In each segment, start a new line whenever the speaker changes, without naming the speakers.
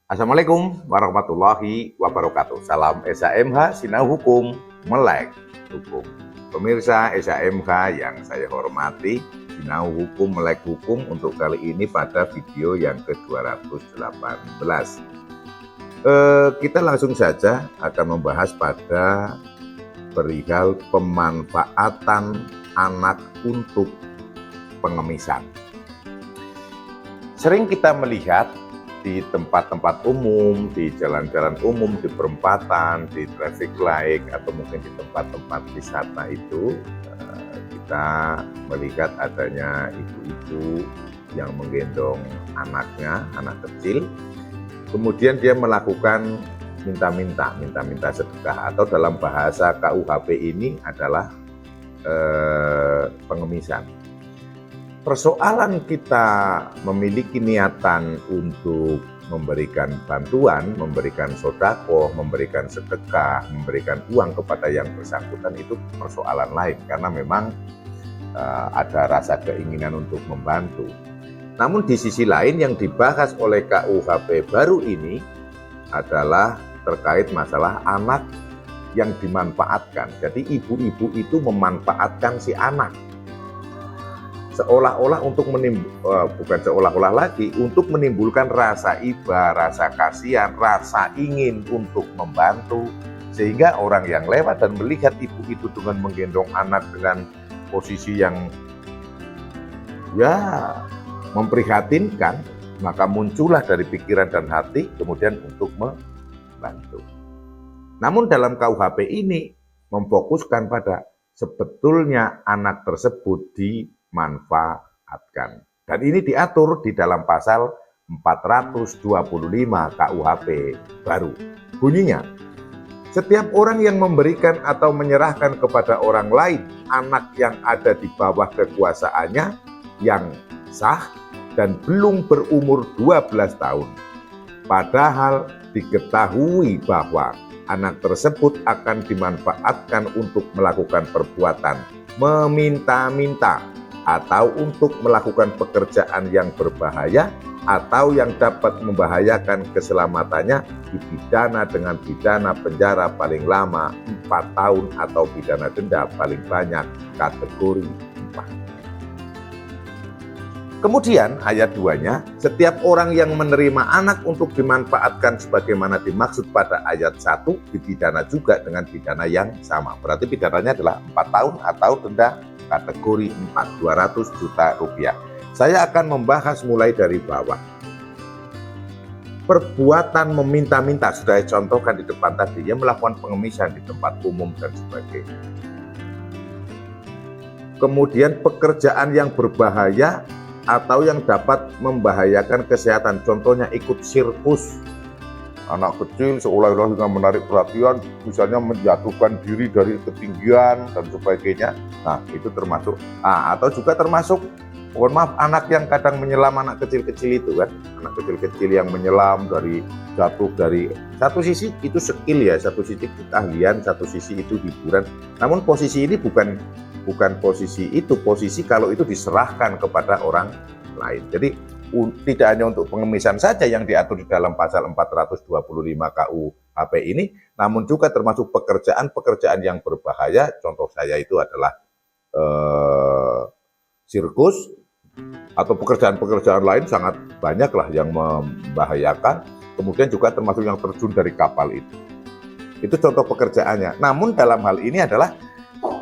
Assalamualaikum warahmatullahi wabarakatuh. Salam SHMH Sinau Hukum Melek Hukum. Pemirsa SHMH yang saya hormati, Sinau Hukum Melek Hukum untuk kali ini pada video yang ke-218. Kita langsung saja akan membahas pada perihal pemanfaatan anak untuk pengemisan. Sering kita melihat di tempat-tempat umum, di jalan-jalan umum, di perempatan, di traffic light, atau mungkin di tempat-tempat wisata itu, kita melihat adanya ibu-ibu yang menggendong anaknya, anak kecil, kemudian dia melakukan minta-minta sedekah, atau dalam bahasa KUHP ini adalah pengemisan. Persoalan kita memiliki niatan untuk memberikan bantuan, memberikan sodako, memberikan sedekah, memberikan uang kepada yang bersangkutan itu persoalan lain, karena memang ada rasa keinginan untuk membantu. Namun di sisi lain yang dibahas oleh KUHP baru ini adalah terkait masalah anak yang dimanfaatkan. Jadi ibu-ibu itu memanfaatkan si anak seolah-olah untuk bukan seolah-olah lagi, untuk menimbulkan rasa iba, rasa kasihan, rasa ingin untuk membantu, sehingga orang yang lewat dan melihat ibu itu dengan menggendong anak dengan posisi yang memprihatinkan, maka muncullah dari pikiran dan hati kemudian untuk membantu. Namun dalam KUHP ini memfokuskan pada sebetulnya anak tersebut dimanfaatkan. Dan ini diatur di dalam pasal 425 KUHP baru. Bunyinya, setiap orang yang memberikan atau menyerahkan kepada orang lain anak yang ada di bawah kekuasaannya yang sah dan belum berumur 12 tahun, padahal diketahui bahwa anak tersebut akan dimanfaatkan untuk melakukan perbuatan meminta-minta atau untuk melakukan pekerjaan yang berbahaya atau yang dapat membahayakan keselamatannya, dipidana dengan pidana penjara paling lama 4 tahun atau pidana denda paling banyak kategori 4. Kemudian ayat 2-nya, setiap orang yang menerima anak untuk dimanfaatkan sebagaimana dimaksud pada ayat 1 dipidana juga dengan pidana yang sama. Berarti pidananya adalah 4 tahun atau denda kategori 4, 200 juta rupiah. Saya akan membahas mulai dari bawah. Perbuatan meminta-minta sudah saya contohkan di depan tadi, yang melakukan pengemisan di tempat umum dan sebagainya. Kemudian pekerjaan yang berbahaya atau yang dapat membahayakan kesehatan, contohnya ikut sirkus. Anak kecil seolah-olah dengan menarik perhatian, misalnya menjatuhkan diri dari ketinggian dan sebagainya. Nah, itu termasuk. Atau juga termasuk, mohon maaf, anak yang kadang menyelam, anak kecil-kecil itu kan, anak kecil-kecil yang menyelam dari jatuh dari satu sisi itu skill ya, satu sisi keahlian, satu sisi itu hiburan. Namun posisi ini bukan posisi itu, posisi kalau itu diserahkan kepada orang lain. Jadi tidak hanya untuk pengemisan saja yang diatur di dalam pasal 425 KUHP ini, namun juga termasuk pekerjaan-pekerjaan yang berbahaya. Contoh saya itu adalah sirkus, atau pekerjaan-pekerjaan lain sangat banyaklah yang membahayakan. Kemudian juga termasuk yang terjun dari kapal itu. Itu contoh pekerjaannya. Namun dalam hal ini adalah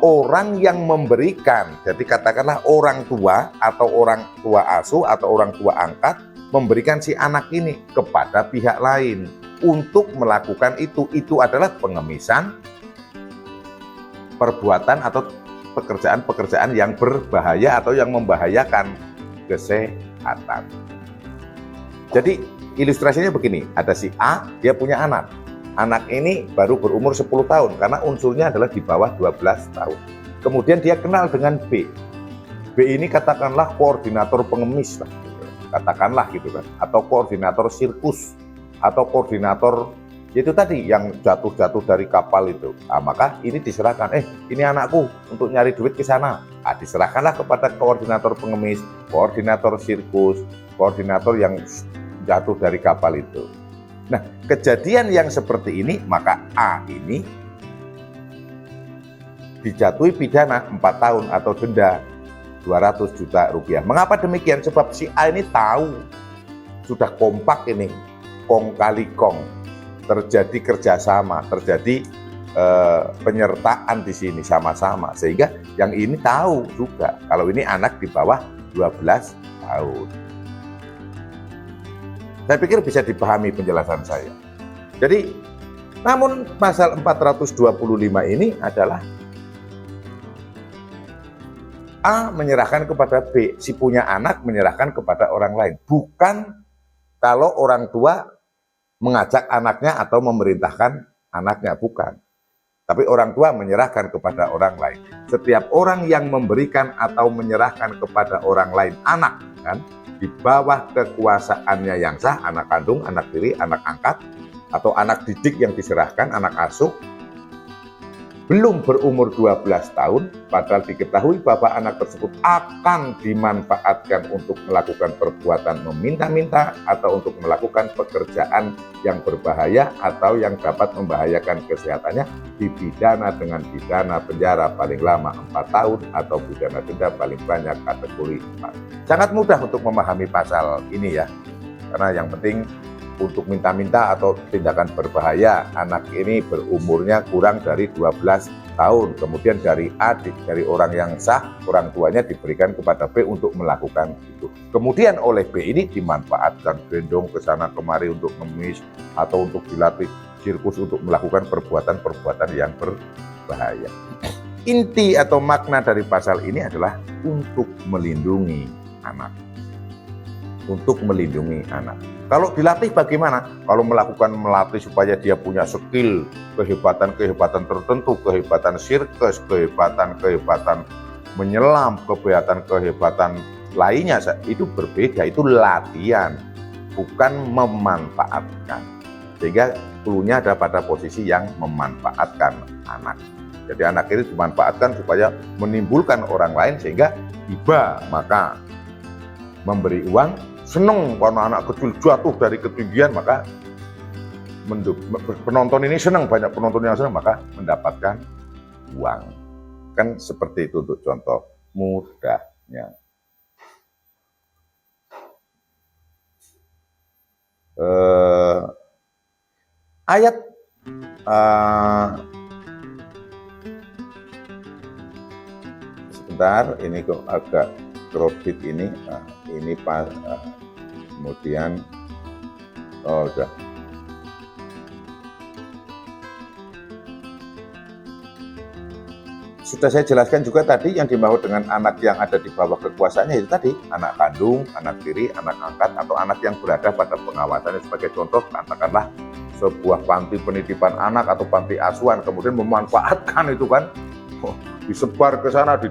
orang yang memberikan, jadi katakanlah orang tua atau orang tua asuh atau orang tua angkat memberikan si anak ini kepada pihak lain untuk melakukan itu adalah pengemisan, perbuatan atau pekerjaan-pekerjaan yang berbahaya atau yang membahayakan kesehatan. Jadi ilustrasinya begini, ada si A, dia punya anak. Anak ini baru berumur 10 tahun karena unsurnya adalah di bawah 12 tahun. Kemudian dia kenal dengan B. B ini katakanlah koordinator pengemis lah, katakanlah gitu kan, atau koordinator sirkus, atau koordinator itu tadi yang jatuh-jatuh dari kapal itu. Maka ini diserahkan, ini anakku untuk nyari duit ke sana. Diserahkanlah kepada koordinator pengemis, koordinator sirkus, koordinator yang jatuh dari kapal itu. Nah, kejadian yang seperti ini, maka A ini dijatuhi pidana 4 tahun atau denda 200 juta rupiah. Mengapa demikian? Sebab si A ini tahu, sudah kompak ini, kong kali kong, terjadi kerjasama, terjadi penyertaan di sini sama-sama, sehingga yang ini tahu juga kalau ini anak di bawah 12 tahun. Saya pikir bisa dipahami penjelasan saya. Jadi, namun pasal 425 ini adalah A menyerahkan kepada B, si punya anak menyerahkan kepada orang lain. Bukan kalau orang tua mengajak anaknya atau memerintahkan anaknya, bukan. Tapi orang tua menyerahkan kepada orang lain. Setiap orang yang memberikan atau menyerahkan kepada orang lain anak, kan, di bawah kekuasaannya yang sah, anak kandung, anak tiri, anak angkat, atau anak didik yang diserahkan, anak asuh, belum berumur 12 tahun, padahal diketahui bahwa anak tersebut akan dimanfaatkan untuk melakukan perbuatan meminta-minta atau untuk melakukan pekerjaan yang berbahaya atau yang dapat membahayakan kesehatannya, dipidana dengan pidana penjara paling lama 4 tahun atau pidana denda paling banyak kategori 4. Sangat mudah untuk memahami pasal ini ya, karena yang penting untuk minta-minta atau tindakan berbahaya, anak ini berumurnya kurang dari 12 tahun. Kemudian dari A, dari orang yang sah, orang tuanya diberikan kepada B untuk melakukan itu. Kemudian oleh B ini dimanfaatkan, gendong ke sana kemari untuk ngemis, atau untuk dilatih sirkus untuk melakukan perbuatan-perbuatan yang berbahaya. Inti atau makna dari pasal ini adalah untuk melindungi anak. Untuk melindungi anak. Kalau dilatih bagaimana? Kalau melatih supaya dia punya skill, kehebatan-kehebatan tertentu, kehebatan sirkus, kehebatan menyelam, kehebatan lainnya, itu berbeda, itu latihan, bukan memanfaatkan. Sehingga klunya ada pada posisi yang memanfaatkan anak. Jadi anak itu dimanfaatkan supaya menimbulkan orang lain, sehingga tiba maka memberi uang, seneng karena anak kecil jatuh dari ketinggian, maka penonton ini senang, banyak penonton yang senang, maka mendapatkan uang. Kan seperti itu untuk contoh mudahnya. Ayat sebentar, ini kok agak kredit ini, ini pas, kemudian udah. Sudah saya jelaskan juga tadi yang dimaksud dengan anak yang ada di bawah kekuasaannya itu tadi, anak kandung, anak tiri, anak angkat, atau anak yang berada pada pengawasannya. Sebagai contoh, katakanlah sebuah panti penitipan anak atau panti asuhan, kemudian memanfaatkan itu kan, disebar ke sana,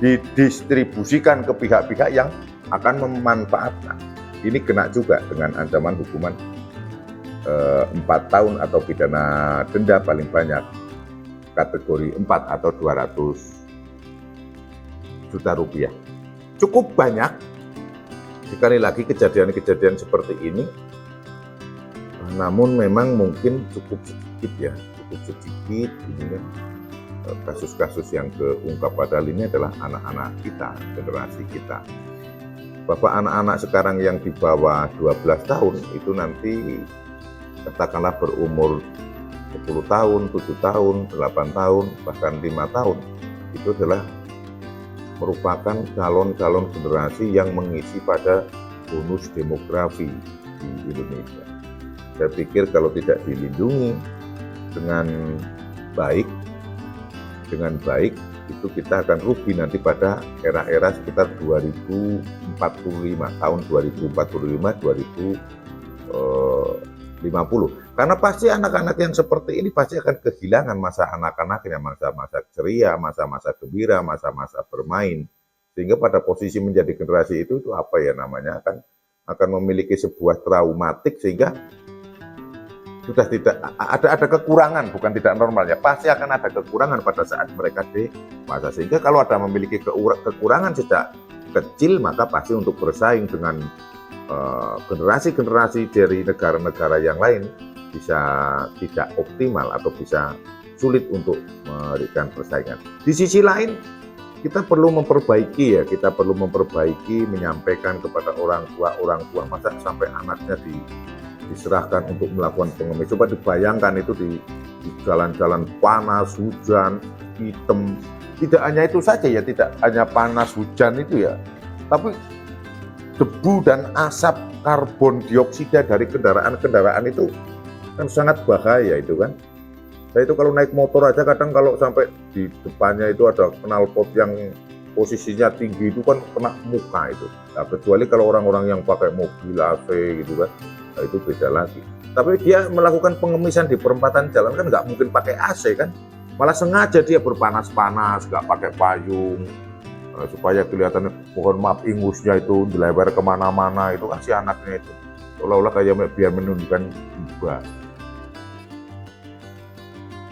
didistribusikan ke pihak-pihak yang akan memanfaatkan. Ini kena juga dengan ancaman hukuman 4 tahun atau pidana denda paling banyak kategori 4 atau 200 juta rupiah. Cukup banyak, sekali lagi kejadian-kejadian seperti ini, namun memang mungkin cukup sedikit ya, cukup sedikit ini kan. Kasus-kasus yang keungkap padahal ini adalah anak-anak kita, generasi kita. Bapak anak-anak sekarang yang di bawah 12 tahun itu nanti katakanlah berumur 10 tahun, 7 tahun, 8 tahun, bahkan 5 tahun, itu adalah merupakan calon-calon generasi yang mengisi pada bonus demografi di Indonesia. Saya pikir kalau tidak dilindungi dengan baik, itu kita akan rugi nanti pada era-era sekitar 2045, tahun 2045, 2050. Karena pasti anak-anak yang seperti ini pasti akan kehilangan masa anak-anaknya, masa-masa ceria, masa-masa gembira, masa-masa bermain. Sehingga pada posisi menjadi generasi itu apa ya namanya, akan memiliki sebuah traumatik, sehingga sudah tidak ada kekurangan, bukan tidak normal ya, pasti akan ada kekurangan pada saat mereka dewasa. Sehingga kalau ada memiliki kekurangan sejak kecil, maka pasti untuk bersaing dengan generasi-generasi dari negara-negara yang lain bisa tidak optimal atau bisa sulit untuk memberikan persaingan. Di sisi lain, kita perlu memperbaiki ya, kita perlu memperbaiki, menyampaikan kepada orang tua masa sampai anaknya diserahkan untuk melakukan pengemis. Coba dibayangkan itu di jalan-jalan panas, hujan, hitam. Tidak hanya itu saja ya, tidak hanya panas, hujan itu ya, tapi debu dan asap karbon dioksida dari kendaraan-kendaraan itu kan sangat bahaya itu kan. Saya itu kalau naik motor aja kadang kalau sampai di depannya itu ada knalpot yang posisinya tinggi itu kan kena muka itu. Nah, kecuali kalau orang-orang yang pakai mobil AC gitu kan, nah itu beda lagi. Tapi dia melakukan pengemisan di perempatan jalan kan nggak mungkin pakai AC kan. Malah sengaja dia berpanas-panas, nggak pakai payung, supaya kelihatan, mohon maaf, ingusnya itu dilebar kemana-mana, itu kan si anaknya itu. Seolah-olah kayak biar menunjukkan jiwa.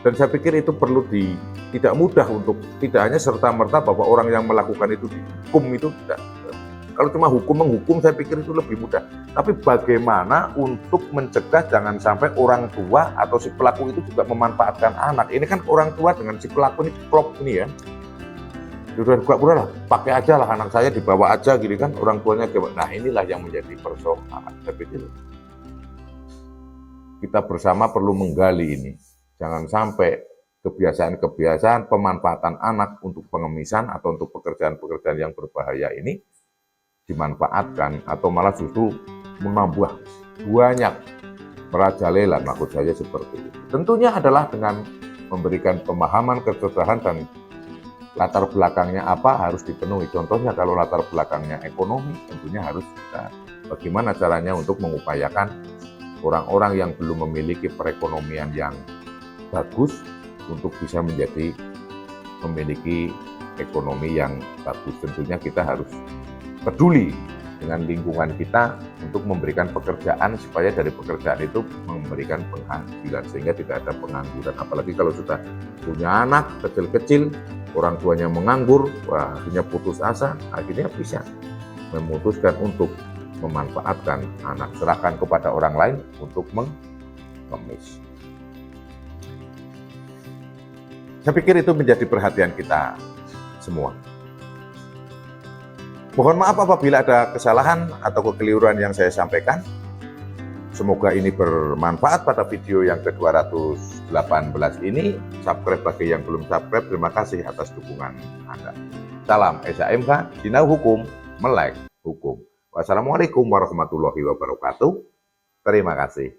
Dan saya pikir itu perlu tidak mudah untuk, tidak hanya serta-merta bahwa orang yang melakukan itu dihukum itu tidak. Kalau cuma menghukum saya pikir itu lebih mudah. Tapi bagaimana untuk mencegah jangan sampai orang tua atau si pelaku itu juga memanfaatkan anak. Ini kan orang tua dengan si pelaku ini klop ini ya. Sudah pura-pura lah, pakai aja lah anak saya, dibawa aja gitu kan, orang tuanya. Nah inilah yang menjadi persoalan. Saya pikir kita bersama perlu menggali ini. Jangan sampai kebiasaan-kebiasaan pemanfaatan anak untuk pengemisan atau untuk pekerjaan-pekerjaan yang berbahaya ini dimanfaatkan atau malah justru menambah banyak merajalela, maksud saya seperti itu. Tentunya adalah dengan memberikan pemahaman, kecerdasan dan latar belakangnya apa harus dipenuhi. Contohnya kalau latar belakangnya ekonomi, tentunya harus kita bagaimana caranya untuk mengupayakan orang-orang yang belum memiliki perekonomian yang bagus untuk bisa memiliki ekonomi yang bagus. Tentunya kita harus peduli dengan lingkungan kita untuk memberikan pekerjaan supaya dari pekerjaan itu memberikan penghasilan sehingga tidak ada pengangguran. Apalagi kalau sudah punya anak kecil-kecil, orang tuanya menganggur, wah, akhirnya putus asa, akhirnya bisa memutuskan untuk memanfaatkan anak, serahkan kepada orang lain untuk mengemis. Saya pikir itu menjadi perhatian kita semua. Mohon maaf apabila ada kesalahan atau kekeliruan yang saya sampaikan. Semoga ini bermanfaat pada video yang ke-218 ini. Subscribe bagi yang belum subscribe, terima kasih atas dukungan Anda. Salam SHMK, Sinau Hukum, Melek Hukum. Wassalamualaikum warahmatullahi wabarakatuh. Terima kasih.